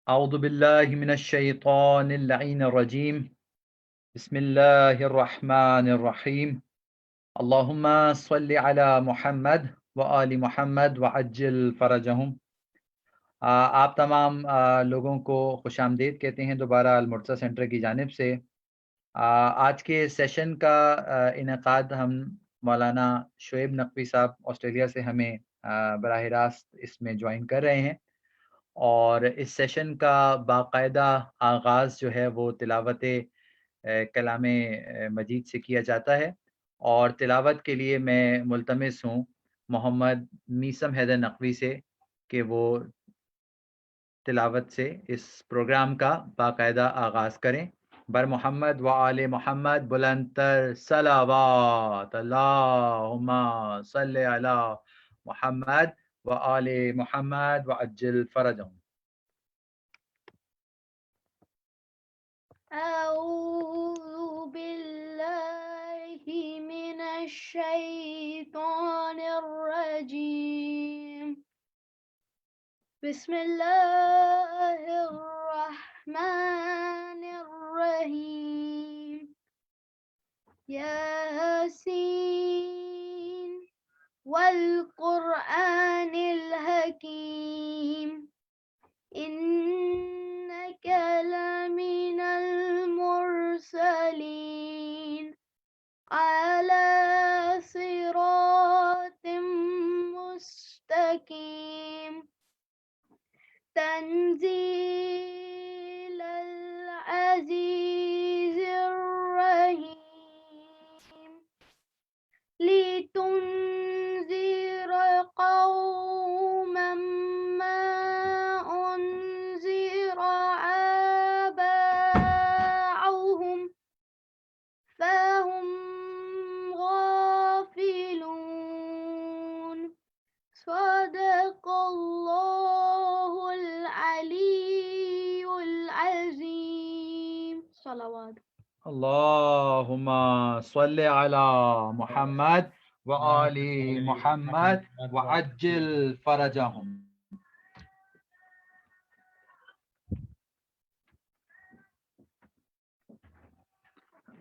أعوذ بالله من الشيطان اللعين الرجيم بسم الله الرحمن الرحيم اللهم صل على محمد وآل محمد وعجل فرجهم آپ تمام لوگوں کو خوش آمدید کہتے ہیں دوبارہ المرتضی سینٹر کی جانب سے۔ آج کے سیشن کا انعقاد ہم مولانا شعیب نقوی صاحب آسٹریلیا سے ہمیں براہ راست اس میں جوائن کر رہے ہیں، اور اس سیشن کا باقاعدہ آغاز جو ہے وہ تلاوت کلام مجید سے کیا جاتا ہے، اور تلاوت کے لیے میں ملتمس ہوں محمد میثم حیدر نقوی سے کہ وہ تلاوت سے اس پروگرام کا باقاعدہ آغاز کریں۔ بر محمد و آل محمد بلندتر صلوات، اللہم صلی علی محمد و آل محمد وعجل فرجهم۔ أعوذ بالله من الشيطان الرجيم. بسم الله الرحمن الرحيم. ياسين والقرآن الحكيم إنك لمن المرسلين على صراط مستقيم تنزيل العزيز الرحيم لتنذر قوما ما أنذر آباؤهم فهم غافلون. صدق الله العلي العظيم. صلوات. اللہم صل علی محمد و آل محمد وعجل فرجهم۔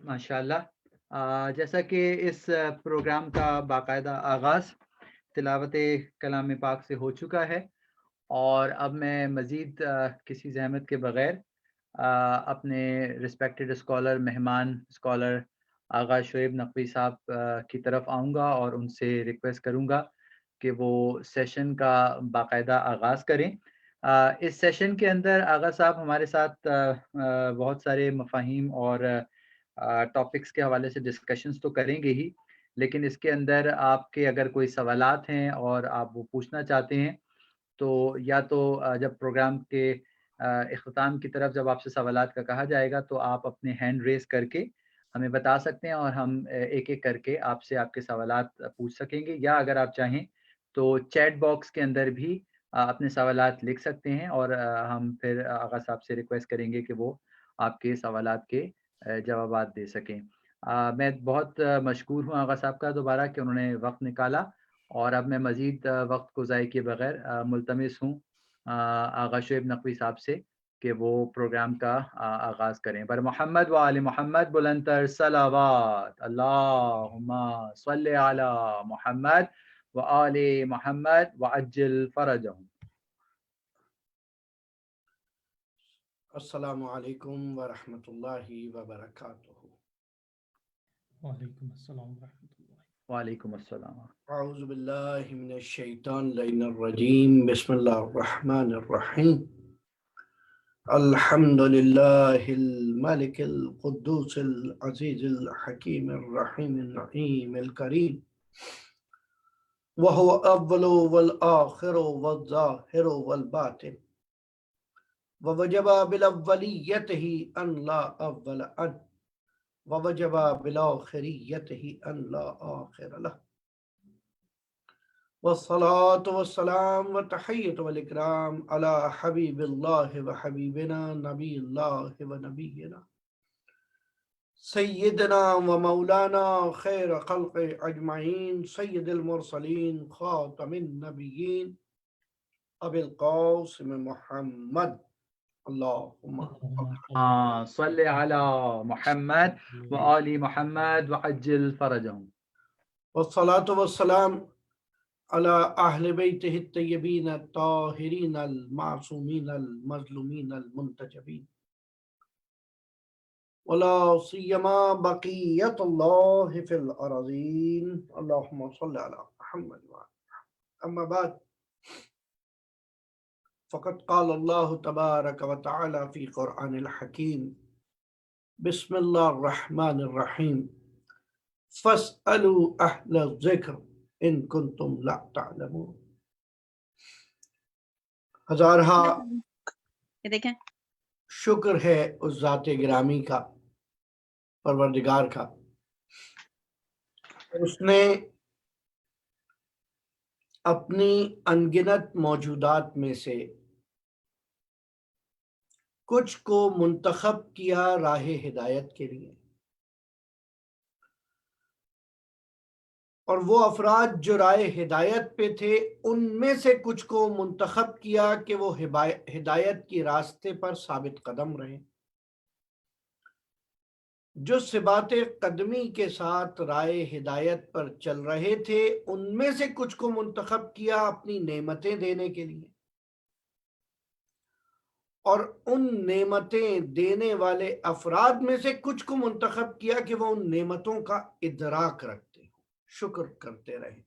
ماشاءاللہ، جیسا کہ اس پروگرام کا باقاعدہ آغاز تلاوت کلام پاک سے ہو چکا ہے، اور اب میں مزید کسی زحمت کے بغیر اپنے رسپیکٹڈ اسکالر، مہمان اسکالر آغا شعیب نقوی صاحب کی طرف آؤں گا اور ان سے ریکویسٹ کروں گا کہ وہ سیشن کا باقاعدہ آغاز کریں۔ اس سیشن کے اندر آغا صاحب ہمارے ساتھ بہت سارے مفاہیم اور ٹاپکس کے حوالے سے ڈسکشنز تو کریں گے ہی، لیکن اس کے اندر آپ کے اگر کوئی سوالات ہیں اور آپ وہ پوچھنا چاہتے ہیں تو یا تو جب پروگرام کے اختتام کی طرف جب آپ سے سوالات کا کہا جائے گا تو آپ اپنے ہینڈ ریز کر کے ہمیں بتا سکتے ہیں، اور ہم ایک ایک کر کے آپ سے آپ کے سوالات پوچھ سکیں گے، یا اگر آپ چاہیں تو چیٹ باکس کے اندر بھی اپنے سوالات لکھ سکتے ہیں، اور ہم پھر آغا صاحب سے ریکویسٹ کریں گے کہ وہ آپ کے سوالات کے جوابات دے سکیں۔ میں بہت مشکور ہوں آغا صاحب کا دوبارہ کہ انہوں نے وقت نکالا، اور اب میں مزید وقت کو ضائع کیے بغیر ملتمس ہوں آغا شعیب نقوی صاحب سے کہ وہ پروگرام کا آغاز کریں۔ بر محمد و آل محمد بلندتر صلوات، اللہم صلی علی محمد و آل محمد وعجل فرجهم۔ السلام علیکم ورحمۃ اللہ وبرکاتہ۔ وعلیکم السلام ورحمۃ اللہ۔ وعلیکم السلام۔ اعوذ باللہ من الشیطان اللعین الرجیم، بسم اللہ الرحمن الرحیم۔ الحمد للہ الملک القدوس العزیز الحکیم الرحیم النعیم الکریم، وہو اول والآخر والظاہر والباطن، ووجب بالاولیتہ ان لا اول عنہ، ووجب بالآخریتہ ان لا آخر لہ، والصلاة والسلام والتحیۃ والاکرام علی حبیب اللہ وحبیبنا نبی اللہ ونبینا سیدنا ومولانا خیر خلق اجمعین سید المرسلین خاتم النبیین ابی القاسم محمد اللهم صل على محمد وآل محمد وعجل فرجهم. والصلاة والسلام على أهل بيته الطيبين الطاهرين المعصومين المظلومين المنتجبين ولا سيما بقية الله في الأراضين اللهم صل على محمد وعلى أما بعد فقد قال الله تبارك وتعالى في قرآن الحكيم بسم الله الرحمن الرحيم فاسألوا أهل الذكر إن كنتم لا تعلمون. ہزارہا یہ دیکھیں شکر ہے اس ذات گرامی کا، پروردگار کا، اس نے اپنی انگنت موجودات میں سے کچھ کو منتخب کیا راہ ہدایت کے لیے، اور وہ افراد جو راہ ہدایت پہ تھے ان میں سے کچھ کو منتخب کیا کہ وہ ہدایت کی راستے پر ثابت قدم رہیں، جو ثبات قدمی کے ساتھ راہ ہدایت پر چل رہے تھے ان میں سے کچھ کو منتخب کیا اپنی نعمتیں دینے کے لیے، اور ان نعمتیں دینے والے افراد میں سے کچھ کو منتخب کیا کہ وہ ان نعمتوں کا ادراک رکھتے ہوں، شکر کرتے رہیں۔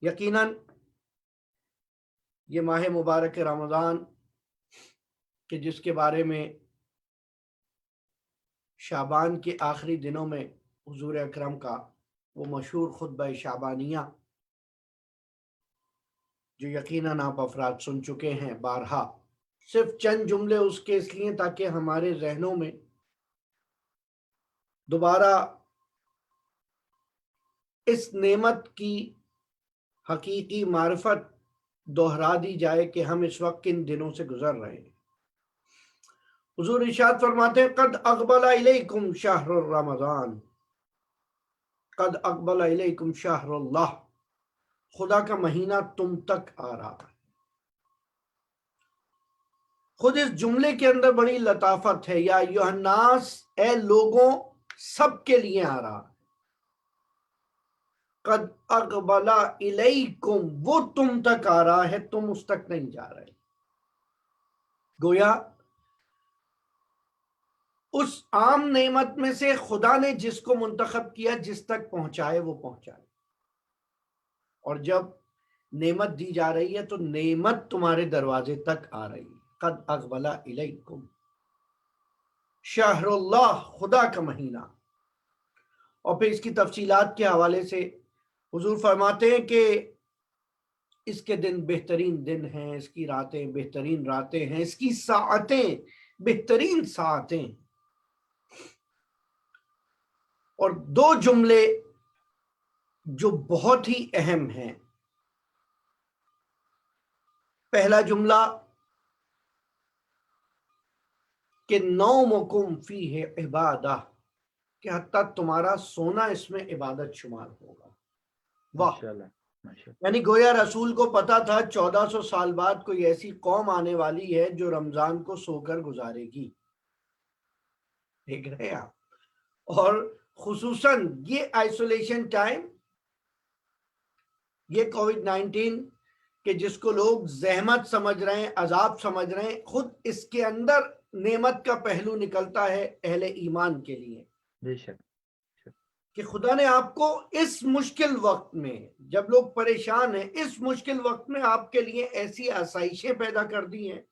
یقیناً یہ ماہ مبارک رمضان کہ جس کے بارے میں شعبان کے آخری دنوں میں حضور اکرم کا وہ مشہور خطبہ شعبانیہ جو یقیناً آپ افراد سن چکے ہیں بارہا، صرف چند جملے اس کے اس لیے تاکہ ہمارے ذہنوں میں دوبارہ اس نعمت کی حقیقی معرفت دہرا دی جائے کہ ہم اس وقت کن دنوں سے گزر رہے ہیں۔ حضور ارشاد فرماتے ہیں قد اقبل الیکم شہر رمضان، قد اقبل الیکم شہر اللہ، خدا کا مہینہ تم تک آ رہا ہے۔ خود اس جملے کے اندر بڑی لطافت ہے، یا ایھا الناس، اے لوگوں، سب کے لیے آ رہا ہے۔ قد اقبل الیکم، وہ تم تک آ رہا ہے، تم اس تک نہیں جا رہے۔ گویا اس عام نعمت میں سے خدا نے جس کو منتخب کیا جس تک پہنچائے وہ پہنچائے، اور جب نعمت دی جا رہی ہے تو نعمت تمہارے دروازے تک آ رہی ہے۔ قد اقبل الیکم شہر اللہ، خدا کا مہینہ۔ اور پھر اس کی تفصیلات کے حوالے سے حضور فرماتے ہیں کہ اس کے دن بہترین دن ہیں، اس کی راتیں بہترین راتیں ہیں، اس کی ساعتیں بہترین ساعتیں۔ اور دو جملے جو بہت ہی اہم ہیں، پہلا جملہ کہ نومکم فیہ عبادہ، کہ حتیٰ تمہارا سونا اس میں عبادت شمار ہوگا۔ واہ، یعنی گویا رسول کو پتا تھا 1400 سال بعد کوئی ایسی قوم آنے والی ہے جو رمضان کو سو کر گزارے گی، دیکھ رہے آپ۔ اور خصوصاً یہ آئسولیشن ٹائم، یہ کووڈ 19 کہ جس کو لوگ زحمت سمجھ رہے ہیں، عذاب سمجھ رہے ہیں، خود اس کے اندر نعمت کا پہلو نکلتا ہے اہل ایمان کے لیے، بے شک کہ خدا نے آپ کو اس مشکل وقت میں، جب لوگ پریشان ہیں، اس مشکل وقت میں آپ کے لیے ایسی آسائشیں پیدا کر دی ہیں،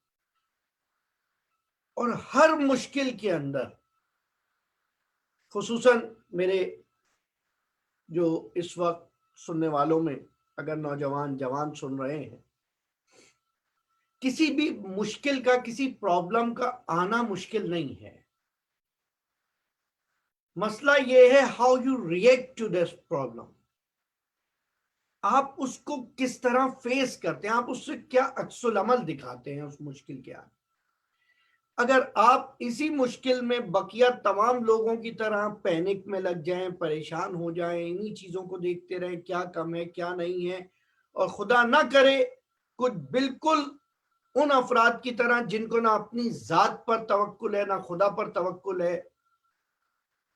اور ہر مشکل کے اندر، خصوصاً میرے جو اس وقت سننے والوں میں اگر نوجوان جوان سن رہے ہیں، کسی بھی مشکل کا، کسی پرابلم کا آنا مشکل نہیں ہے، مسئلہ یہ ہے how you react to this problem, آپ اس کو کس طرح فیس کرتے ہیں، آپ اس سے کیا عکس العمل دکھاتے ہیں اس مشکل کے آگے۔ اگر آپ اسی مشکل میں بقیہ تمام لوگوں کی طرح پینک میں لگ جائیں، پریشان ہو جائیں، انہی چیزوں کو دیکھتے رہیں کیا کم ہے کیا نہیں ہے، اور خدا نہ کرے کچھ بالکل ان افراد کی طرح جن کو نہ اپنی ذات پر توکل ہے نہ خدا پر توکل ہے،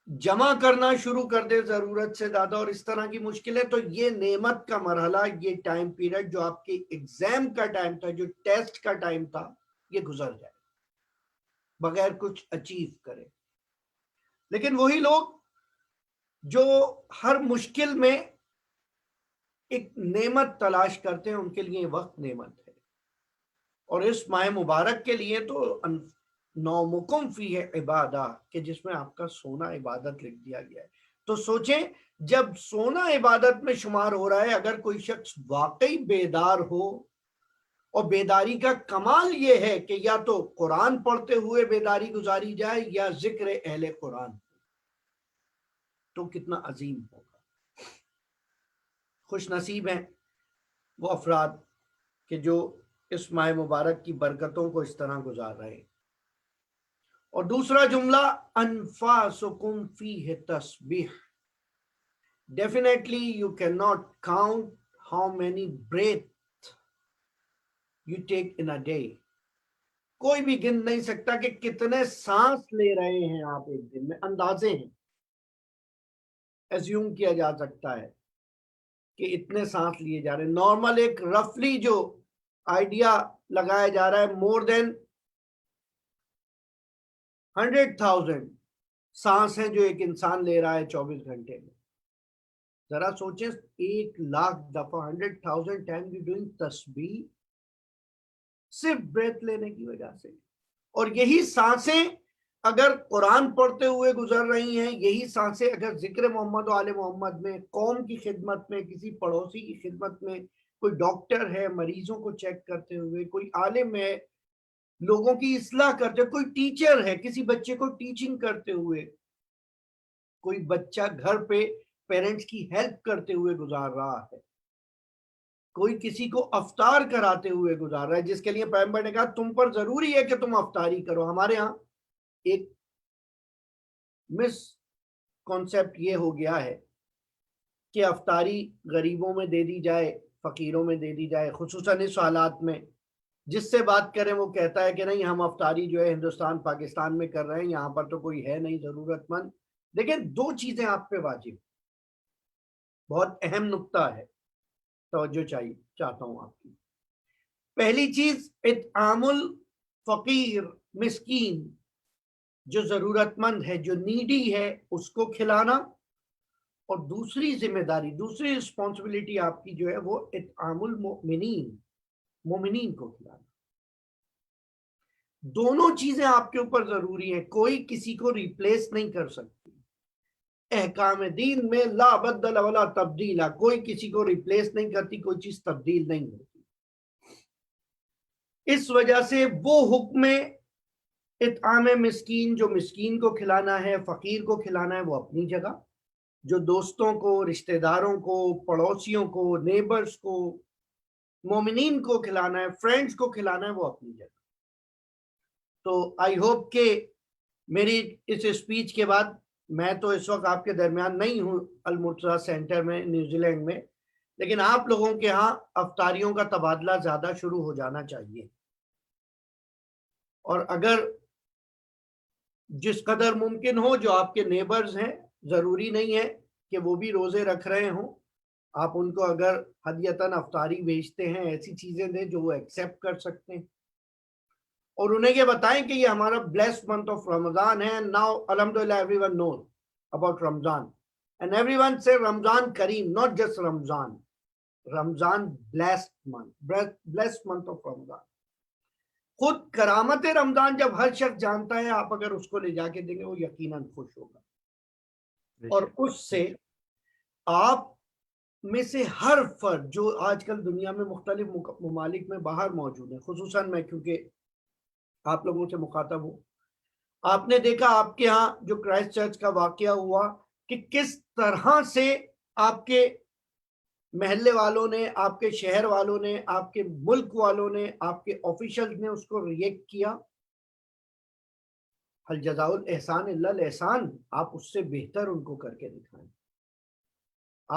جمع کرنا شروع کر دے ضرورت سے زیادہ اور اس طرح کی مشکلیں، تو یہ نعمت کا مرحلہ، یہ ٹائم پیریڈ جو آپ کی ایگزام کا ٹائم تھا، جو ٹیسٹ کا ٹائم تھا، یہ گزر جائے بغیر کچھ اچیو کرے۔ لیکن وہی لوگ جو ہر مشکل میں ایک نعمت تلاش کرتے ہیں، ان کے لیے وقت نعمت ہے۔ اور اس ماہ مبارک کے لیے تو نومکم فی ہے عبادہ، کہ جس میں آپ کا سونا عبادت لکھ دیا گیا ہے۔ تو سوچیں، جب سونا عبادت میں شمار ہو رہا ہے، اگر کوئی شخص واقعی بیدار ہو، اور بیداری کا کمال یہ ہے کہ یا تو قرآن پڑھتے ہوئے بیداری گزاری جائے یا ذکر اہل قرآن، تو کتنا عظیم ہوگا۔ خوش نصیب ہیں وہ افراد کہ جو اس ماہ مبارک کی برکتوں کو اس طرح گزار رہے ہیں۔ اور دوسرا جملہ، انفاسکم فیہ تسبیح، definitely you cannot count how many breath you take in a day۔ کوئی بھی گن نہیں سکتا کہ کتنے سانس لے رہے ہیں آپ ایک دن میں، اندازے ہیں، ایزیوم کیا جا سکتا ہے کہ اتنے سانس لیے جا رہے ہیں۔ نارمل ایک رفلی جو آئیڈیا لگایا جا رہا ہے، مور دین 100,000 سانس ہیں جو ایک انسان لے رہا ہے 24 گھنٹے میں۔ ذرا سوچیں، 1,00,000 دفعہ 100,000 ٹائم یو ڈوئنگ تسبیح، صرف بریتھ لینے کی وجہ سے۔ اور یہی سانسیں اگر قرآن پڑھتے ہوئے گزر رہی ہیں، یہی سانسیں اگر ذکر محمد و آل محمد میں، قوم کی خدمت میں، کسی پڑوسی کی خدمت میں، کوئی ڈاکٹر ہے مریضوں کو چیک کرتے ہوئے، کوئی عالم ہے لوگوں کی اصلاح کرتے ہوئے، کوئی ٹیچر ہے کسی بچے کو ٹیچنگ کرتے ہوئے، کوئی بچہ گھر پہ پیرنٹس کی ہیلپ کرتے ہوئے گزار رہا ہے، کوئی کسی کو افطار کراتے ہوئے گزار رہا ہے، جس کے لیے پیغمبر نے کہا تم پر ضروری ہے کہ تم افطاری کرو۔ ہمارے ہاں ایک مس کانسیپٹ یہ ہو گیا ہے کہ افطاری غریبوں میں دے دی جائے، فقیروں میں دے دی جائے، خصوصاً اس حالات میں جس سے بات کریں وہ کہتا ہے کہ نہیں، ہم افطاری جو ہے ہندوستان پاکستان میں کر رہے ہیں، یہاں پر تو کوئی ہے نہیں ضرورت مند۔ لیکن دو چیزیں آپ پہ واجب، بہت اہم نقطہ ہے، توجہ چاہتا ہوں آپ کی۔ پہلی چیز، اطعام الفقیر، مسکین جو ضرورت مند ہے، جو نیڈی ہے، اس کو کھلانا۔ اور دوسری ذمہ داری، دوسری رسپانسبلٹی آپ کی جو ہے وہ اطعام المؤمنین، مومنین کو کھلانا۔ دونوں چیزیں آپ کے اوپر ضروری ہیں، کوئی کسی کو ریپلیس نہیں کر سکتی۔ احکام دین میں لا بدل ولا تبدیل، کوئی کسی کو ریپلیس نہیں کرتی، کوئی چیز تبدیل نہیں ہوتی۔ اس وجہ سے وہ حکم اطعام مسکین، جو مسکین کو کھلانا ہے، فقیر کو کھلانا ہے، وہ اپنی جگہ، جو دوستوں کو، رشتہ داروں کو، پڑوسیوں کو، نیبرز کو، مومنین کو کھلانا ہے، فرینڈز کو کھلانا ہے، وہ اپنی جگہ۔ تو آئی ہوپ کہ میری اس اسپیچ کے بعد، میں تو اس وقت آپ کے درمیان نہیں ہوں المرتضیٰ سینٹر میں نیوزی لینڈ میں، لیکن آپ لوگوں کے ہاں افطاریوں کا تبادلہ زیادہ شروع ہو جانا چاہیے۔ اور اگر جس قدر ممکن ہو، جو آپ کے نیبرز ہیں، ضروری نہیں ہے کہ وہ بھی روزے رکھ رہے ہوں، آپ ان کو اگر ہدیتاً افطاری بھیجتے ہیں، ایسی چیزیں دیں جو وہ ایکسیپٹ کر سکتے ہیں، اور انہیں یہ بتائیں کہ یہ ہمارا blessed month of رمضان ہے۔ Now alhamdulillah everyone knows about Ramzan and everyone say Ramzan Kareem, not just Ramzan, Ramzan blessed month, blessed month of Ramzan۔ خود کرامت رمضان جب ہر شخص جانتا ہے، آپ اگر اس کو لے جا کے دیں گے، وہ یقیناً خوش ہوگا۔ اور اس سے آپ میں سے ہر فرد جو آج کل دنیا میں مختلف ممالک میں باہر موجود ہیں، خصوصاً میں کیونکہ آپ لوگوں سے مخاطب ہوں، آپ نے دیکھا آپ کے ہاں جو کرائسٹ چرچ کا واقعہ ہوا کہ کس طرح سے آپ کے محلے والوں نے، آپ کے شہر والوں نے، آپ کے ملک والوں نے، آپ کے آفیشل نے اس کو ریئیکٹ کیا۔ هل جزاء الاحسان الا الاحسان، آپ اس سے بہتر ان کو کر کے دکھائیں۔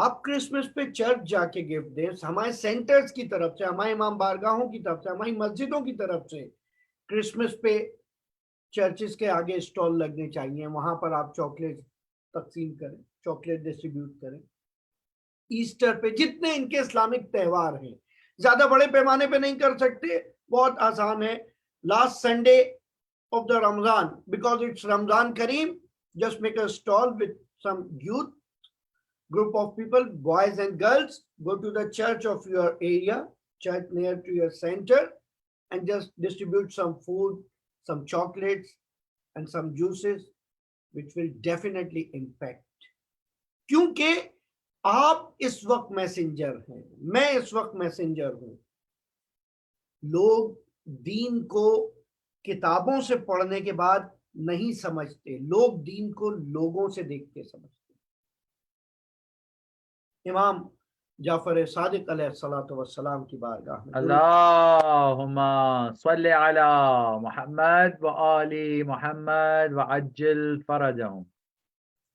آپ کرسمس پہ چرچ جا کے گفٹ دیں, ہمارے سینٹرز کی طرف سے, ہمارے امام بارگاہوں کی طرف سے, ہماری مسجدوں کی طرف سے کرسمس پہ چرچز کے آگے اسٹال لگنے چاہیے, وہاں پر آپ چاکلیٹ تقسیم کریں, چاکلیٹ ڈسٹریبیوٹ کریں. ایسٹر پہ, جتنے ان کے اسلامک تہوار ہیں, زیادہ بڑے پیمانے پہ نہیں کر سکتے, بہت آسان ہے. Last Sunday of the Ramadan, because it's Ramadan Kareem, just make a stall with some youth group of people, boys and girls, go to the church of your area, church near to your center, and just distribute some food, some chocolates and some juices, which will definitely impact. کیونکہ آپ اس وقت messenger ہیں, میں اس وقت messenger ہوں. لوگ دین کو کتابوں سے پڑھنے کے بعد نہیں سمجھتے, لوگ دین کو لوگوں سے دیکھ کے سمجھتے. امام جعفر صادق علیہ الصلوۃ والسلام کی بارگاہ میں اللہم صلی علی محمد و آل محمد وعجل فرجہم.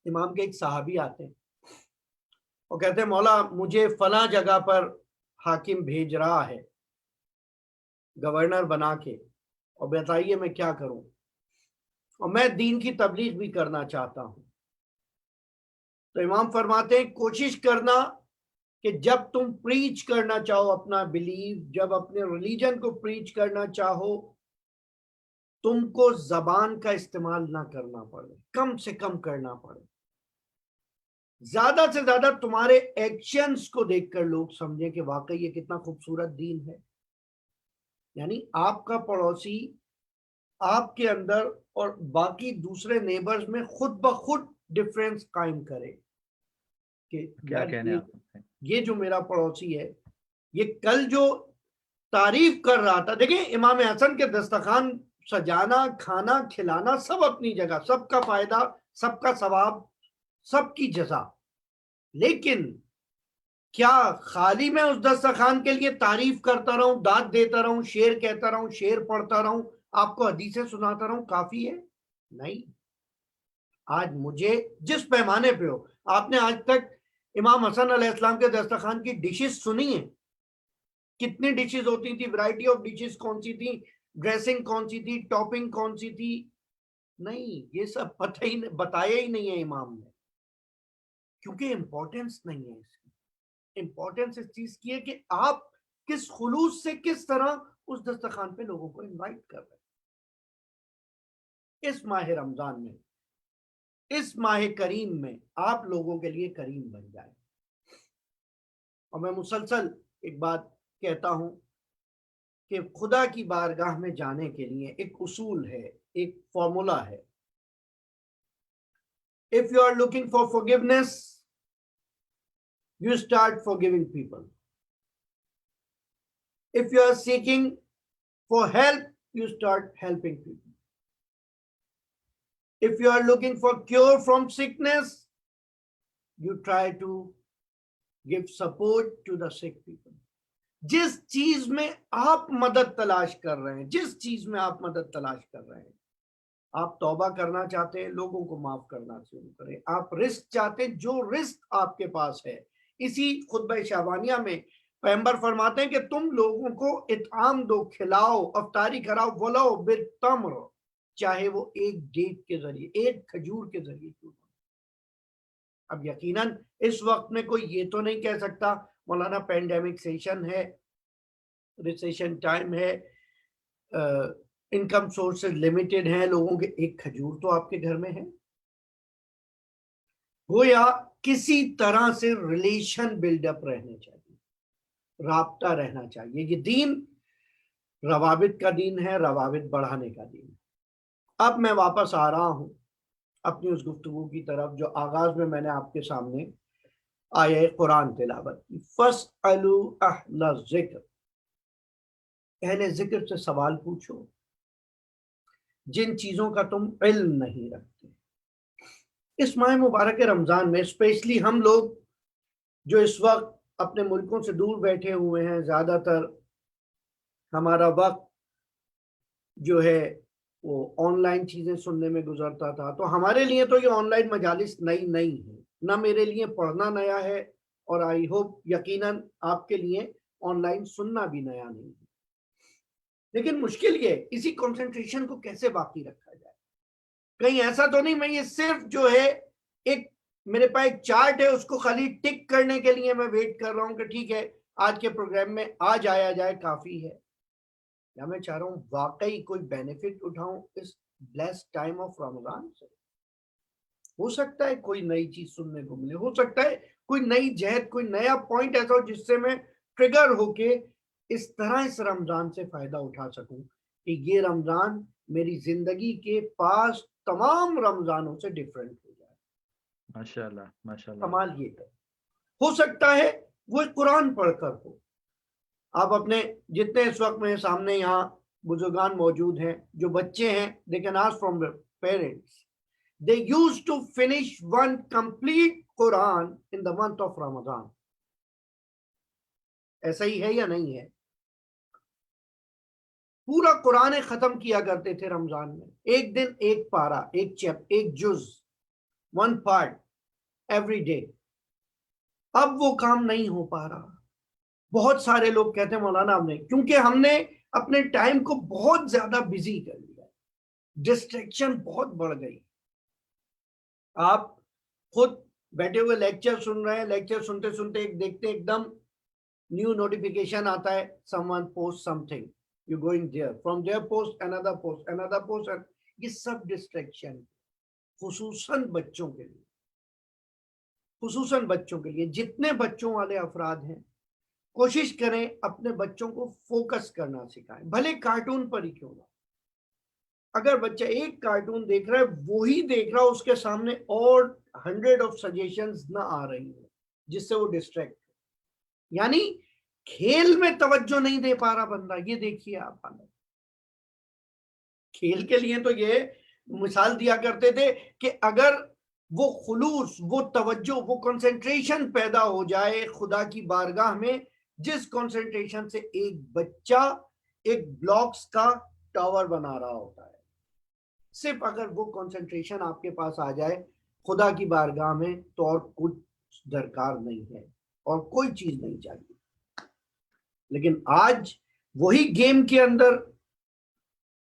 امام کے ایک صحابی آتے ہیں, وہ کہتے ہیں مولا مجھے فلاں جگہ پر حاکم بھیج رہا ہے گورنر بنا کے, اور بتائیے میں کیا کروں, اور میں دین کی تبلیغ بھی کرنا چاہتا ہوں. تو امام فرماتے ہیں کوشش کرنا کہ جب تم پریچ کرنا چاہو اپنا بلیف, جب اپنے ریلیجن کو پریچ کرنا چاہو, تم کو زبان کا استعمال نہ کرنا پڑے, کم سے کم کرنا پڑے. زیادہ سے زیادہ تمہارے ایکشنز کو دیکھ کر لوگ سمجھیں کہ واقعی یہ کتنا خوبصورت دین ہے. یعنی آپ کا پڑوسی آپ کے اندر اور باقی دوسرے نیبرز میں خود بخود ڈفرینس قائم کرے کہ کیا کہنے آپ ہیں؟ یہ جو میرا پڑوسی ہے, یہ کل جو تعریف کر رہا تھا, دیکھیں امام حسن کے دسترخوان سجانا, کھانا کھلانا سب اپنی جگہ, سب کا فائدہ, سب کا ثواب, سب کی جزا. لیکن کیا خالی میں اس دسترخوان کے لیے تعریف کرتا رہوں, داد دیتا رہوں, شعر کہتا رہوں, شعر پڑھتا رہوں, آپ کو حدیثیں سناتا رہوں کافی ہے؟ نہیں. آج مجھے جس پیمانے پہ ہو, آپ نے آج تک امام حسن علیہ السلام کے دسترخوان کی ڈشز سنی ہیں؟ کتنی ڈشز ہوتی تھی, ورائٹی آف ڈشز کون سی تھی, ڈریسنگ کون سی تھی, ٹاپنگ کون سی تھی؟ نہیں, یہ سب پتہ ہی بتایا ہی نہیں ہے امام نے, کیونکہ امپورٹنس نہیں ہے اس کی. امپورٹنس اس چیز کی ہے کہ آپ کس خلوص سے کس طرح اس دسترخوان پہ لوگوں کو انوائٹ کر رہے ہیں. اس ماہ رمضان میں, اس ماہ کریم میں آپ لوگوں کے لیے کریم بن جائیں. اور میں مسلسل ایک بات کہتا ہوں کہ خدا کی بارگاہ میں جانے کے لیے ایک اصول ہے, ایک فارمولا ہے. If you are looking for forgiveness, you start forgiving people. If you are seeking for help, you start helping people. If you are looking for cure from sickness, you try to give support to the sick people. جس چیز میں آپ مدد تلاش کر رہے ہیں, جس چیز میں آپ مدد تلاش کر رہے ہیں, آپ توبہ کرنا چاہتے ہیں, لوگوں کو معاف کرنا شروع کریں. آپ رزق چاہتے ہیں, جو رزق آپ کے پاس ہے. اسی خطبہ شعبانیہ میں پیغمبر فرماتے ہیں کہ تم لوگوں کو اطعام دو, کھلاؤ, افطاری کراؤ, ولو بالتمر, چاہے وہ ایک ڈیٹ کے ذریعے, ایک کھجور کے ذریعے کیوں نہ. اب یقیناً اس وقت میں کوئی یہ تو نہیں کہہ سکتا مولانا پینڈیمک سیشن ہے, ریسیشن ٹائم ہے, انکم سورسز لمیٹڈ ہیں لوگوں کے, ایک کھجور تو آپ کے گھر میں ہے. گویا کسی طرح سے ریلیشن بلڈ اپ رہنا چاہیے, رابطہ رہنا چاہیے. یہ دین روابط کا دین ہے, روابط بڑھانے کا دین ہے. اب میں واپس آ رہا ہوں اپنی اس گفتگو کی طرف جو آغاز میں نے آپ کے سامنے آیہ قرآن تلاوت کی. فَاسْأَلُوا أَهْلَ الذِّكْرِ, اہل ذکر سے سوال پوچھو جن چیزوں کا تم علم نہیں رکھتے. اس ماہ مبارک رمضان میں اسپیشلی ہم لوگ جو اس وقت اپنے ملکوں سے دور بیٹھے ہوئے ہیں, زیادہ تر ہمارا وقت جو ہے وہ آن لائن چیزیں سننے میں گزرتا تھا. تو ہمارے لیے تو یہ آن لائن مجالس نئی نہیں ہے, نہ میرے لیے پڑھنا نیا ہے, اور آئی ہوپ یقیناً آپ کے لیے آن لائن سننا بھی نیا نہیں ہے. لیکن مشکل یہ اسی کنسنٹریشن کو کیسے باقی رکھا جائے. کہیں ایسا تو نہیں میں یہ صرف جو ہے ایک میرے پاس ایک چارٹ ہے اس کو خالی ٹک کرنے کے لیے میں ویٹ کر رہا ہوں کہ ٹھیک ہے آج کے پروگرام میں آج آیا جائے کافی ہے, یا میں چاہ رہا ہوں واقعی کوئی بینیفٹ اٹھاؤں اس بلیسڈ ٹائم آف رمضان سے. ہو سکتا ہے کوئی نئی چیز سننے کو ملے, ہو سکتا ہے کوئی نئی جہت, کوئی نیا پوائنٹ ایسا ہو جس سے میں ٹریگر ہو کے اس طرح اس رمضان سے فائدہ اٹھا سکوں کہ یہ رمضان میری زندگی کے پاس تمام رمضانوں سے ڈیفرنٹ ہو جائے. ماشاءاللہ ماشاءاللہ. کمال یہ ہے. ہو سکتا ہے وہ قرآن پڑھ کر ہو. آپ اپنے جتنے اس وقت میں سامنے یہاں بزرگان موجود ہیں, جو بچے ہیں, they can ask from their parents. They used to finish one complete Quran in the month of Ramadan. ایسا ہی ہے یا نہیں ہے؟ پورا قرآن ختم کیا کرتے تھے رمضان میں, ایک دن ایک پارا, ایک چیپ, ایک جز, ون پارٹ ایوری ڈے. اب وہ کام نہیں ہو پا رہا. بہت سارے لوگ کہتے ہیں مولانا ہم نے, کیونکہ ہم نے اپنے ٹائم کو بہت زیادہ بزی کر لیا, ڈسٹریکشن بہت بڑھ گئی. آپ خود بیٹھے ہوئے لیکچر سن رہے ہیں, لیکچر سنتے سنتے ایک دیکھتے ایک دم نیو نوٹیفیکیشن آتا ہے, someone post something, you going there, from there post another post, another post. یہ سب ڈسٹریکشن خصوصاً بچوں کے لیے, خصوصاً بچوں کے لیے. جتنے بچوں والے افراد ہیں کوشش کریں اپنے بچوں کو فوکس کرنا سکھائیں, بھلے کارٹون پر ہی کیوں نہ. اگر بچہ ایک کارٹون دیکھ رہا ہے وہی دیکھ رہا, اس کے سامنے اور 100 آف سجیشنز نہ آ رہی ہیں جس سے وہ ڈسٹریکٹ, یعنی کھیل میں توجہ نہیں دے پا رہا بندہ. یہ دیکھیے آپ, کھیل کے لیے تو یہ مثال دیا کرتے تھے کہ اگر وہ خلوص, وہ توجہ, وہ کنسنٹریشن پیدا ہو جائے خدا کی بارگاہ میں, جس کنسنٹریشن سے ایک بچہ ایک بلاکس کا ٹاور بنا رہا ہوتا ہے, صرف اگر وہ کنسنٹریشن آپ کے پاس آ جائے خدا کی بارگاہ میں تو اور کچھ درکار نہیں ہے اور کوئی چیز نہیں چاہیے. لیکن آج وہی گیم کے اندر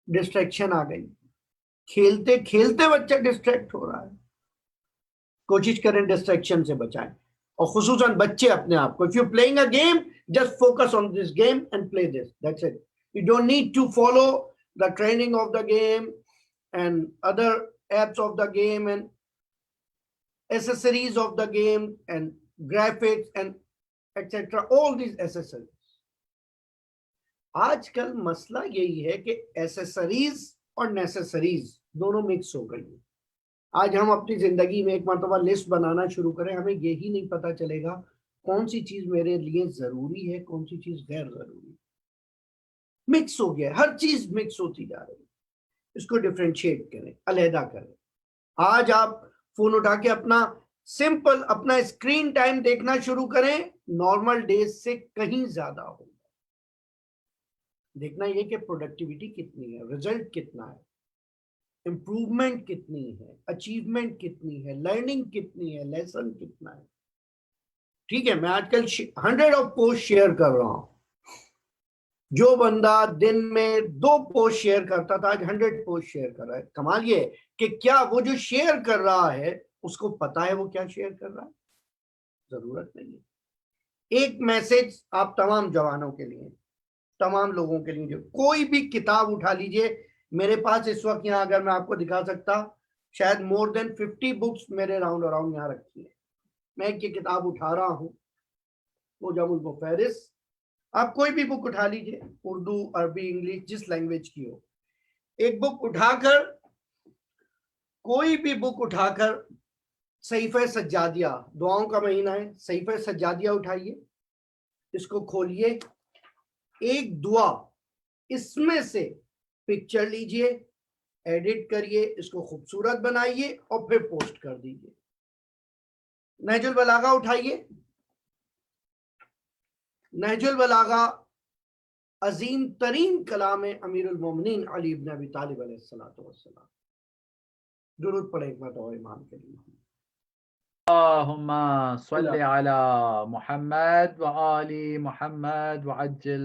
ڈسٹریکشن آ گئی, کھیلتے کھیلتے بچہ ڈسٹریکٹ ہو رہا ہے. کوشش کریں ڈسٹریکشن سے بچائیں, اور خصوصاً بچے اپنے آپ کو. if you're playing a game, just focus on this game and play this, that's it. You don't need to follow the training of the game and other apps of the game and accessories of the game and graphics and etc. all these accessories. آج کل مسئلہ یہی ہے کہ accessories اور نیسیسریز دونوں mix ہو گئی ہیں. آج ہم اپنی زندگی میں ایک مرتبہ لسٹ بنانا شروع کریں, ہمیں یہی نہیں پتا چلے گا کون سی چیز میرے لیے ضروری ہے, کون سی چیز غیر ضروری. مکس ہو گیا, ہر چیز مکس ہوتی جا رہی ہے. اس کو ڈفرینشیٹ کریں, علیحدہ کریں. آج آپ فون اٹھا کے اپنا سمپل اپنا اسکرین ٹائم دیکھنا شروع کریں, نارمل ڈیز سے کہیں زیادہ ہو. دیکھنا یہ کہ پروڈکٹیوٹی کتنی ہے, ریزلٹ کتنا ہے, امپروومنٹ کتنی ہے, اچیومنٹ کتنی ہے, لرننگ کتنی ہے, لیسن کتنا ہے. ٹھیک ہے, میں آج کل 100 آف پوسٹ شیئر کر رہا ہوں. جو بندہ دن میں 2 پوسٹ شیئر کرتا تھا آج 100 پوسٹ شیئر کر رہا ہے. کمال یہ ہے کہ کیا وہ جو شیئر کر رہا ہے اس کو پتا ہے وہ کیا شیئر کر رہا ہے؟ ضرورت نہیں ہے. ایک میسج آپ تمام جوانوں کے لیے, تمام لوگوں کے لیے, جو کوئی بھی کتاب اٹھا لیجئے. میرے پاس اس وقت یہاں اگر میں آپ کو دکھا سکتا شاید more than 50 بکس میرے راؤنڈ اراؤنڈ یہاں رکھی ہیں. میں ایک یہ کتاب اٹھا رہا ہوں, موجم المفارس. آپ کوئی بھی بک اٹھا لیجئے, اردو, عربی, انگلش, جس لینگویج کی ہو. ایک بک اٹھا کر, کوئی بھی بک اٹھا کر, صحیفہ سجادیہ, دعاؤں کا مہینہ ہے, صحیفہ سجادیہ اٹھائیے, اس کو کھولیے, ایک دعا اس میں سے پکچر لیجئے, ایڈٹ کریے, اس کو خوبصورت بنائیے اور پھر پوسٹ کر دیجئے. نہج البلاغہ اٹھائیے. نہج البلاغہ عظیم ترین کلام امیر المومنین علی ابن ابی طالب علیہ السلام. درود پڑھیں ایک مرتبہ امام کے لیے. اللهم صل على محمد وآل محمد وعجل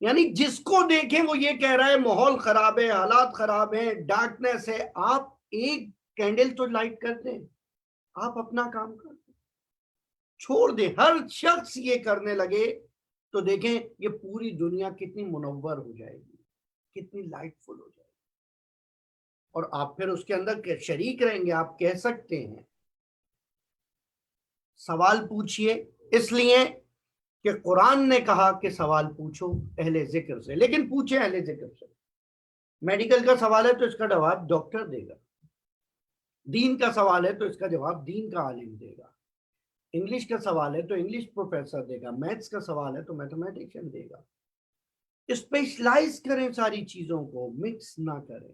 یعنی جس کو دیکھیں وہ یہ کہہ رہا ہے ماحول خراب ہے، حالات خراب ہیں، ڈارکنیس ہے. آپ ایک کینڈل تو لائٹ کر دیں، آپ اپنا کام کر دیں، چھوڑ دیں. ہر شخص یہ کرنے لگے تو دیکھیں یہ پوری دنیا کتنی منور ہو جائے گی، کتنی لائٹ فل ہو جائے گی. اور آپ پھر اس کے اندر شریک رہیں گے. آپ کہہ سکتے ہیں سوال پوچھئے، اس لیے کہ قرآن نے کہا کہ سوال پوچھو اہل ذکر سے، لیکن پوچھیں اہل ذکر سے. میڈیکل کا سوال ہے تو اس کا جواب ڈاکٹر دے گا، دین کا سوال ہے تو اس کا جواب دین کا عالم دے گا، انگلش کا سوال ہے تو انگلش پروفیسر دے گا، میتھس کا سوال ہے تو میتھمیٹیشین دے گا. اسپیشلائز کریں ساری چیزوں کو، مکس نہ کریں.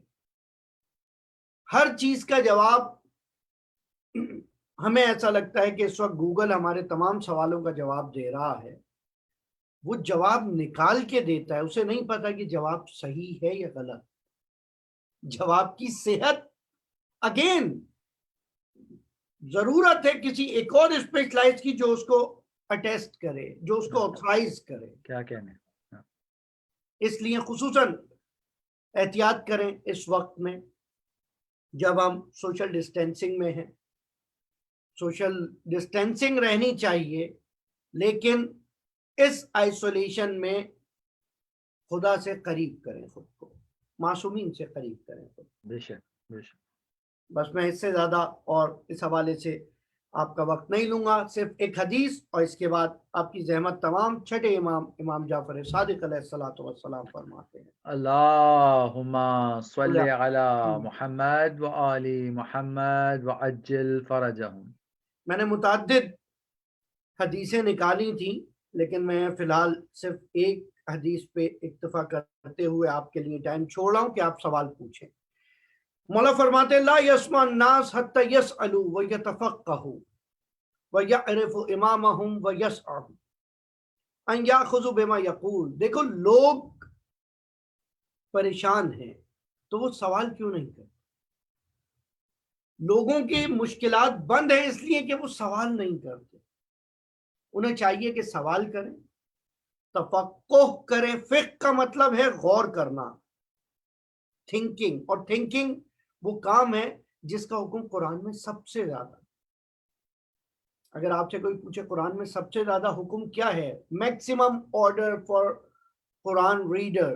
ہر چیز کا جواب ہمیں ایسا لگتا ہے کہ اس وقت گوگل ہمارے تمام سوالوں کا جواب دے رہا ہے. وہ جواب نکال کے دیتا ہے، اسے نہیں پتا کہ جواب صحیح ہے یا غلط. جواب کی صحت اگین ضرورت ہے کسی ایک اور اسپیشلائز کی جو اس کو اٹیسٹ کرے، جو اس کو آتھرائز کرے. کیا کہنے. اس لیے خصوصاً احتیاط کریں اس وقت میں جب ہم سوشل ڈسٹینسنگ میں ہیں. سوشل ڈسٹینسنگ رہنی چاہیے، لیکن اس آئسولیشن میں خدا سے قریب کریں خود کو، معصومین سے قریب کریں خود. بے شک بے شک. بس میں اس سے زیادہ اور اس حوالے سے آپ کا وقت نہیں لوں گا. صرف ایک حدیث اور اس کے بعد آپ کی زحمت تمام چھٹے امام جعفر صادق علیہ الصلوۃ والسلام فرماتے ہیں. اللہم صلی علی محمد و آل محمد وعجل فرجہم. میں نے متعدد حدیثیں نکالی تھیں، لیکن میں فی الحال صرف ایک حدیث پہ اکتفا کرتے ہوئے آپ کے لیے ٹائم چھوڑ رہا ہوں کہ آپ سوال پوچھیں. مولا فرماتے لا یسمع الناس حتی یسألوا ویتفقہوا ویعرفوا امامہم ویسعوا ان یاخذوا بما یقول. دیکھو لوگ پریشان ہیں تو وہ سوال کیوں نہیں کرتے؟ لوگوں کی مشکلات بند ہیں اس لیے کہ وہ سوال نہیں کرتے. انہیں چاہیے کہ سوال کریں، تفقہ کریں. فقہ کا مطلب ہے غور کرنا، تھنکنگ. اور تھنکنگ وہ کام ہے جس کا حکم قرآن میں سب سے زیادہ. اگر آپ سے کوئی پوچھے قرآن میں سب سے زیادہ حکم کیا ہے، maximum order for Quran reader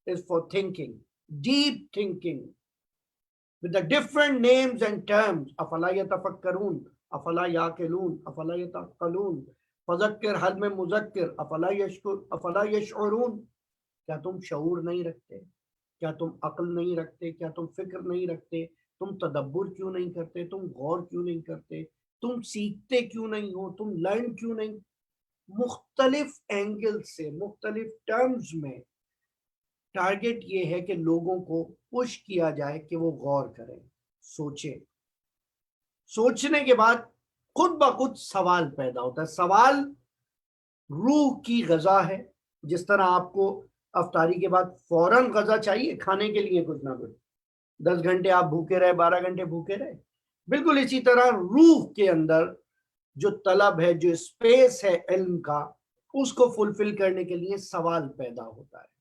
is for thinking, deep thinking with the different names and terms. افلا یتفکرون، افلا یاقلون، افلا یتعقلون، فذکر حل میں مذکر، افلا یشعرون. کیا تم شعور نہیں رکھتے؟ کیا تم عقل نہیں رکھتے؟ کیا تم فکر نہیں رکھتے؟ تم تدبر کیوں نہیں کرتے؟ تم غور کیوں نہیں کرتے؟ تم سیکھتے کیوں نہیں ہو؟ تم لرن کیوں نہیں؟ مختلف اینگل سے، مختلف ٹرمز میں ٹارگٹ یہ ہے کہ لوگوں کو پش کیا جائے کہ وہ غور کریں، سوچیں. سوچنے کے بعد خود بخود سوال پیدا ہوتا ہے. سوال روح کی غذا ہے. جس طرح آپ کو افطاری کے بعد فوراً غذا چاہیے کھانے کے لیے کچھ نہ کچھ، 10 گھنٹے آپ بھوکے رہے، 12 گھنٹے بھوکے رہے، بالکل اسی طرح روح کے اندر جو طلب ہے، جو اسپیس ہے علم کا، اس کو فلفل کرنے کے لیے سوال پیدا ہوتا ہے.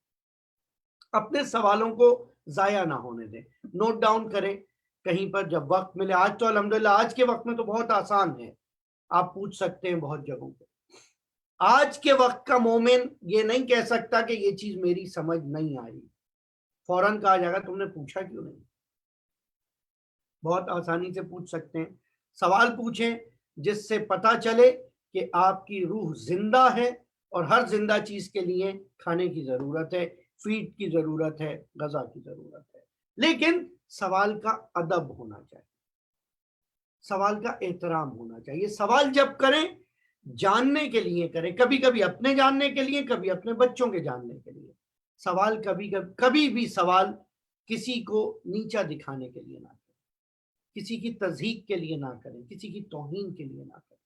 اپنے سوالوں کو ضائع نہ ہونے دیں، نوٹ ڈاؤن کریں کہیں پر جب وقت ملے. آج تو الحمدللہ آج کے وقت میں تو بہت آسان ہے، آپ پوچھ سکتے ہیں بہت جگہوں پہ. آج کے وقت کا مومن یہ نہیں کہہ سکتا کہ یہ چیز میری سمجھ نہیں آئی. فوراً کہا جائے گا تم نے پوچھا کیوں نہیں. بہت آسانی سے پوچھ سکتے ہیں. سوال پوچھیں جس سے پتہ چلے کہ آپ کی روح زندہ ہے، اور ہر زندہ چیز کے لیے کھانے کی ضرورت ہے، فیڈ کی ضرورت ہے، غذا کی ضرورت ہے. لیکن سوال کا ادب ہونا چاہیے، سوال کا احترام ہونا چاہیے. سوال جب کریں جاننے کے لیے کریں، کبھی کبھی اپنے جاننے کے لیے، کبھی اپنے بچوں کے جاننے کے لیے. سوال کبھی بھی سوال کسی کو نیچا دکھانے کے لیے نہ کریں، کسی کی تضحیق کے لیے نہ کریں، کسی کی توہین کے لیے نہ کریں.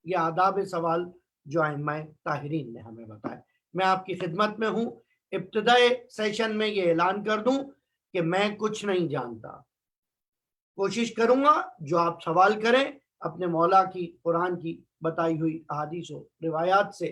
یہ آداب سوال جو ائمہ طاہرین نے ہمیں بتایا. میں آپ کی خدمت میں ہوں. ابتدائی سیشن میں یہ اعلان کر دوں کہ میں کچھ نہیں جانتا. کوشش کروں گا جو آپ سوال کریں اپنے مولا کی قرآن کی بتائی ہوئی احادیث و روایات سے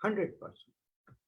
100%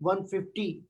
150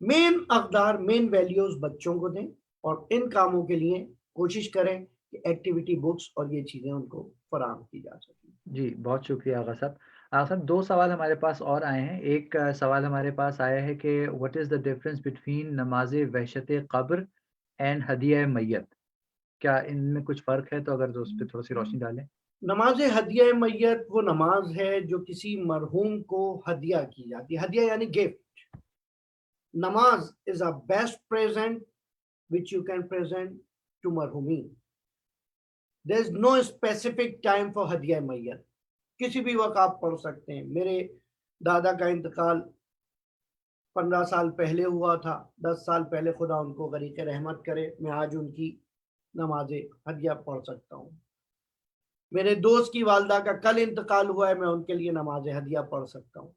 مین اقدار مین ویلیوز بچوں کو دیں اور ان کاموں کے لیے کوشش کریں کہ ایکٹیویٹی بکس اور یہ چیزیں ان کو فراہم کی جا سکیں. جی بہت شکریہ آغا صاحب. آغا صاحب 2 سوال ہمارے پاس اور آئے ہیں. ایک سوال ہمارے پاس آیا ہے کہ what is the difference between نماز وحشت قبر اینڈ ہدیہ میت؟ کیا ان میں کچھ فرق ہے؟ تو اگر اس پہ تھوڑی سی روشنی ڈالیں. نماز ہدیہ میت وہ نماز ہے جو کسی مرحوم کو ہدیہ کی جاتی ہے. ہدیہ یعنی گفٹ. نماز is a best present which you can present to مرحومین. There is no specific time for ہدیہ میت. کسی بھی وقت آپ پڑھ سکتے ہیں. میرے دادا کا انتقال 15 سال پہلے ہوا تھا. 10 سال پہلے خدا ان کو غریق رحمت کرے. میں آج ان کی نماز ہدیہ پڑھ سکتا ہوں. میرے دوست کی والدہ کا کل انتقال ہوا ہے. میں ان کے لیے نماز ہدیہ پڑھ سکتا ہوں.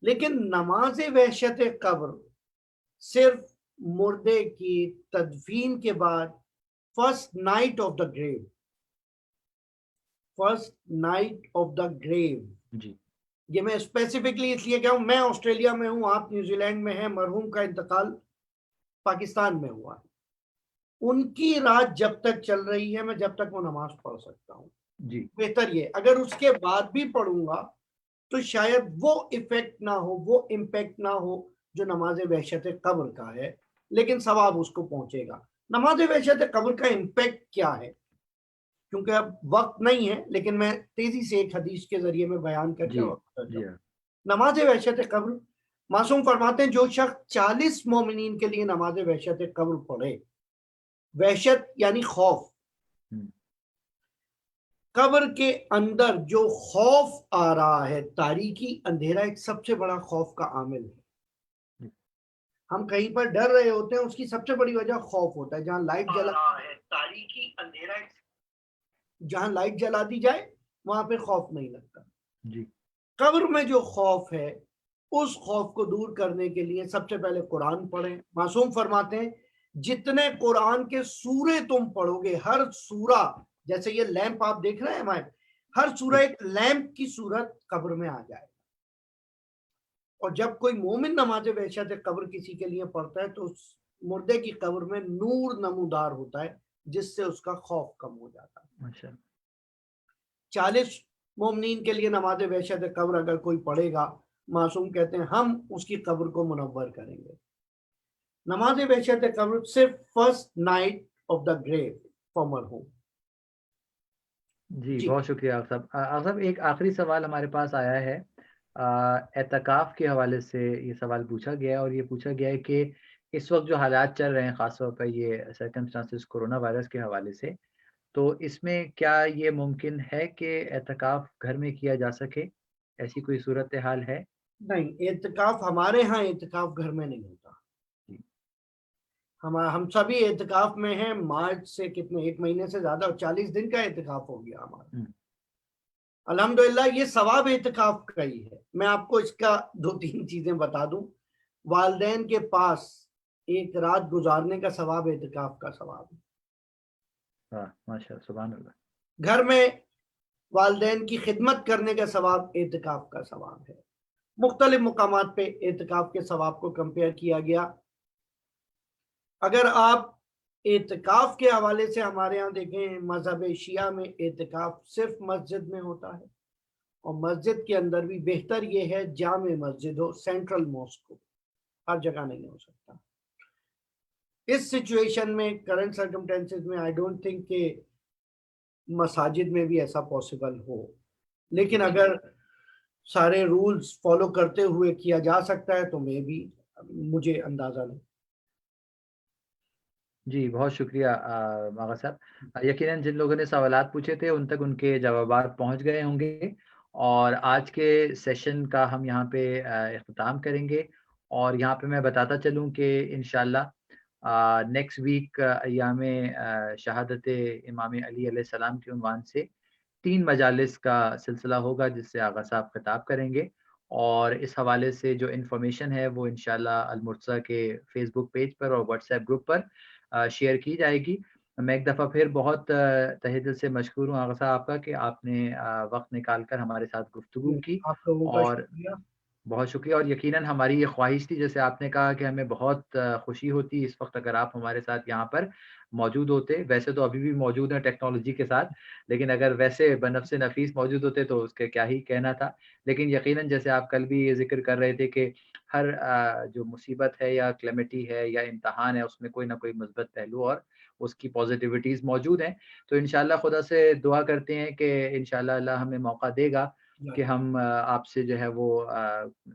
لیکن نماز وحشت قبر صرف مردے کی تدفین کے بعد first night of the grave. First night of the grave. جی یہ میں اسپیسیفکلی اس لیے کہوں، میں آسٹریلیا میں ہوں، آپ نیوزی لینڈ میں ہیں. مرحوم کا انتقال پاکستان میں ہوا ہے. ان کی رات جب تک چل رہی ہے میں جب تک وہ نماز پڑھ سکتا ہوں. جی بہتر یہ اگر اس کے بعد بھی پڑھوں گا تو شاید وہ ایفیکٹ نہ ہو، وہ امپیکٹ نہ ہو جو نماز وحشت قبر کا ہے، لیکن ثواب اس کو پہنچے گا. نماز وحشت قبر کا امپیکٹ کیا ہے؟ کیونکہ اب وقت نہیں ہے، لیکن میں تیزی سے ایک حدیث کے ذریعے میں بیان کر جی کے جی نماز وحشت قبر معصوم فرماتے ہیں جو شخص 40 مومنین کے لیے نماز وحشت قبر پڑھے. وحشت یعنی خوف. قبر کے اندر جو خوف آ رہا ہے، تاریکی اندھیرا ایک سب سے بڑا خوف کا عامل ہے. ہم کہیں پر ڈر رہے ہوتے ہیں، اس کی سب سے بڑی وجہ خوف ہوتا ہے. جہاں لائٹ جلا ہے، تاریکی اندھیرا، جہاں لائٹ جلا دی جائے وہاں پہ خوف نہیں لگتا. جی قبر میں جو خوف ہے اس خوف کو دور کرنے کے لیے سب سے پہلے قرآن پڑھیں. معصوم فرماتے ہیں جتنے قرآن کے سورے تم پڑھو گے، ہر سورہ جیسے یہ لیمپ آپ دیکھ رہے ہیں ہمارے، ہر سورہ ایک لیمپ کی صورت قبر میں آ جائے. اور جب کوئی مومن نماز وحشت قبر کسی کے لیے پڑھتا ہے تو اس مردے کی قبر میں نور نمودار ہوتا ہے جس سے اس کا خوف کم ہو جاتا ہے. ماشاءاللہ. 40 مومنین کے لیے نماز وحشت قبر اگر کوئی پڑھے گا، معصوم کہتے ہیں ہم اس کی قبر کو منور کریں گے. نماز وحشت قبر صرف first night of the grave for مرحوم. جی بہت شکریہ آغا صاحب. آغا صاحب ایک آخری سوال ہمارے پاس آیا ہے. اعتکاف کے حوالے سے یہ سوال پوچھا گیا ہے، اور یہ پوچھا گیا ہے کہ اس وقت جو حالات چل رہے ہیں، خاص طور پر یہ سرکمسٹانسز کورونا وائرس کے حوالے سے، تو اس میں کیا یہ ممکن ہے کہ اعتکاف گھر میں کیا جا سکے؟ ایسی کوئی صورتحال ہے؟ نہیں، اعتکاف ہمارے ہاں اعتکاف گھر میں نہیں ہوتا. ہم سبھی اعتکاف میں ہیں. مارچ سے کتنے، 1 مہینے سے زیادہ، 40 دن کا اعتکاف ہو گیا ہمارا. الحمدللہ یہ ثواب اعتکاف کا ہی ہے. میں آپ کو اس کا 2-3 چیزیں بتا دوں. والدین کے پاس ایک رات گزارنے کا ثواب اعتکاف کا ثواب ہے. ماشاءاللہ، سبحان اللہ. گھر میں والدین کی خدمت کرنے کا ثواب اعتکاف کا ثواب ہے. مختلف مقامات پہ اعتکاف کے ثواب کو کمپیئر کیا گیا. اگر آپ اعتکاف کے حوالے سے ہمارے ہاں دیکھیں، مذہب شیعہ میں اعتکاف صرف مسجد میں ہوتا ہے، اور مسجد کے اندر بھی بہتر یہ ہے جامع مسجد ہو، سینٹرل موسک ہو. ہر جگہ نہیں ہو سکتا. اس سچویشن میں، کرنٹ سرکمٹینسز میں، آئی ڈونٹ تھنک کہ مساجد میں بھی ایسا پاسبل ہو. لیکن اگر سارے رولز فالو کرتے ہوئے کیا جا سکتا ہے تو مجھے اندازہ نہیں. جی بہت شکریہ آغا صاحب. یقیناً جن لوگوں نے سوالات پوچھے تھے ان تک ان کے جوابات پہنچ گئے ہوں گے، اور آج کے سیشن کا ہم یہاں پہ اختتام کریں گے. اور یہاں پہ میں بتاتا چلوں کہ انشاءاللہ نیکسٹ ویک ایام شہادت امام علی علیہ السلام کے عنوان سے 3 مجالس کا سلسلہ ہوگا جس سے آغا صاحب خطاب کریں گے. اور اس حوالے سے جو انفارمیشن ہے وہ انشاءاللہ المرتضیٰ کے فیس بک پیج پر اور واٹس ایپ گروپ پر شیئر کی جائے گی. میں ایک دفعہ پھر بہت تہہ دل سے مشکور ہوں آغا صاحب آپ کا کہ آپ نے وقت نکال کر ہمارے ساتھ گفتگو کی. آپ لوگوں کا اور شکریہ. بہت شکریہ. اور یقیناً ہماری یہ خواہش تھی، جیسے آپ نے کہا کہ ہمیں بہت خوشی ہوتی اس وقت اگر آپ ہمارے ساتھ یہاں پر موجود ہوتے. ویسے تو ابھی بھی موجود ہیں ٹیکنالوجی کے ساتھ، لیکن اگر ویسے بنفس نفیس موجود ہوتے تو اس کے کیا ہی کہنا تھا. لیکن یقیناً جیسے آپ کل بھی یہ ذکر کر رہے تھے کہ ہر جو مصیبت ہے یا کلیمٹی ہے یا امتحان ہے، اس میں کوئی نہ کوئی مثبت پہلو اور اس کی پازیٹیوٹیز موجود ہیں. تو انشاءاللہ خدا سے دعا کرتے ہیں کہ انشاءاللہ اللہ ہمیں موقع دے گا کہ ہم آپ سے جو ہے وہ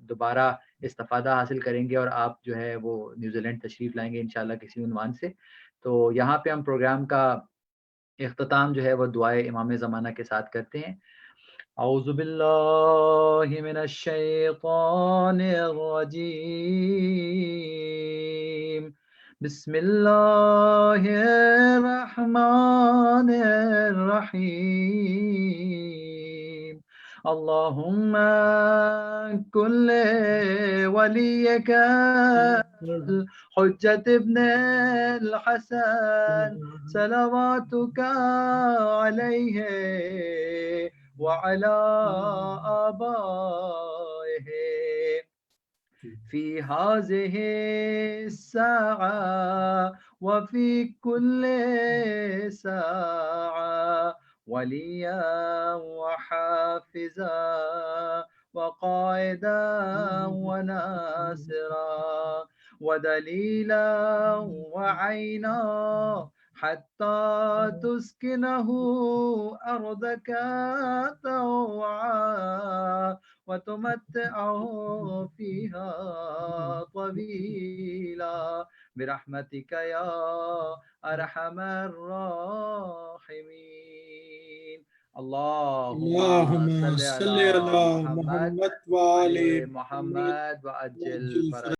دوبارہ استفادہ حاصل کریں گے، اور آپ جو ہے وہ نیوزی لینڈ تشریف لائیں گے انشاءاللہ کسی عنوان سے. تو یہاں پہ ہم پروگرام کا اختتام جو ہے وہ دعائے امام زمانہ کے ساتھ کرتے ہیں. اعوذ باللہ من الشیطان الرجیم، بسم اللہ الرحمن الرحیم. اللہم کل ولیک حجت ابن الحسن صلواتک علیہ وعلى آبائه في هذه الساعة وفي كل ساعة وليا وحافظا وقائدا وناصرا ودليلا وعينا حتى تسكنه أرضك طوعا وتمتعه فيها طويلا برحمتك يا أرحم الراحمين. اللهم صل على محمد وآل محمد وعجل فرجهم.